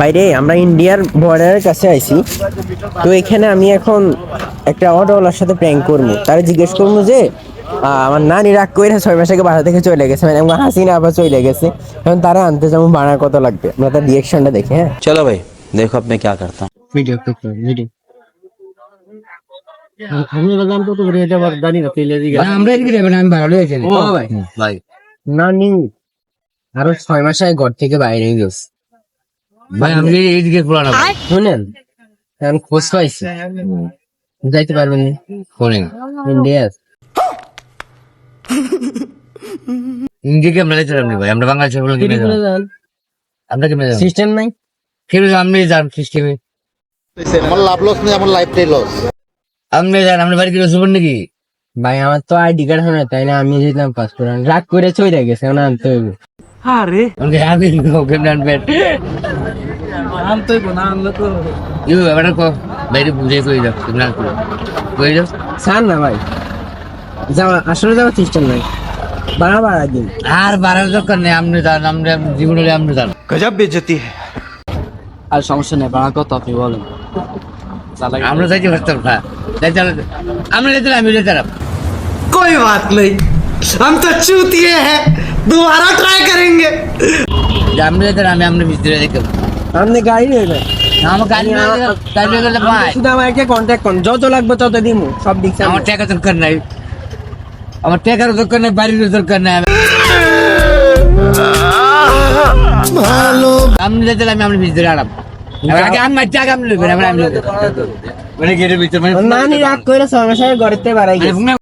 বাইরে আমরা ইন্ডিয়ার বর্ডারের কাছে আইছি। তো এখানে আমি এখন একটা অটোওয়ালার সাথে প্র্যাঙ্ক করবো, তারা জিজ্ঞেস করবো যে আমার নানি রাগ করে 6 মাস আগে বাসা থেকে চলে গেছে, মানে আমার হাসিনা আবার চলে গেছে, এখন তারা আনতে যেমন ভাড়া কত লাগবে, আমরা তার রিয়েকশনটা দেখি। হ্যাঁ चलो भाई देखो अब मैं क्या करता हूँ। ভিডিও ভিডিও আমি বললাম তো তোর এটা বার জানি না তেলে দিকে আমরা এদিকে যাবেন, আমি ভালো হয়েছে ও ভাই भाई নানি আরো 6 মাস আগে ঘর থেকে বাইরে গেছে। ভাই আমি এইদিকে পুরানো শুনেন, এখন খোঁজ পাইছি, যাইতে পারবেন না শোনেন ইন্ডিয়া। ইন্ডিয়াকে আমরা যেতে পারবো ভাই, আমরা বাংলাদেশের বলে কিনে যাবো, আমরা কিনে যাবো সিস্টেম নাই, কেন আপনি যান সিস্টেমে, আমার লাভ লস নেই, আমার লাইফটাই লস। আপনি যান, আপনি বাড়ি কিনে শুনবেন নাকি? ভাই আমার তো আইডি কার্ড হয় না, তাই না আমি যেতাম পাসপোর্ট রাগ করে চলে গেছে, এখন আনতে হইবে। আমাকে আমি কেমন আনবেন ইউ এবার কো বাইরে বুঝে কই যাও না কই যাও ছাড় না ভাই, যাওয়া আসলে যাওয়ার সিস্টেম নাই, বাড়া দিন। আর বাড়ার দরকার নেই, আপনি যান, আমরা জীবনে আপনি যান। गजब बेइज्जती है। আর সমস্যা নেই, বাড়া কত আপনি বলেন। আমরা যাইতে পারতাম না, যাইতে আমরা যেতে আমি যেতে कोई बात नहीं, हम तो चूतिए हैं, दोबारा ट्राई करेंगे। আমরা যেতে আমি আমরা ভিতরে দেখে আপনি গাড়ি নেবেন, আমার গাড়ি গাড়ি গেলে ভাই শুধু আমাকে কন্ট্যাক্ট করুন, যত লাগবে তত দিমু, সব দিক আমার টাকা দরকার নাই, আমার টাকার দরকার নাই, বাড়ির দরকার নাই, আমি যেতে আমি আমরা ভিতরে আরাম আগে আমার টাকা আমি নেবেন, আমরা আমি মানে গেটের ভিতরে নানি রাগ করে 6 মাস আগে ঘরেতে বাড়াই গেছে।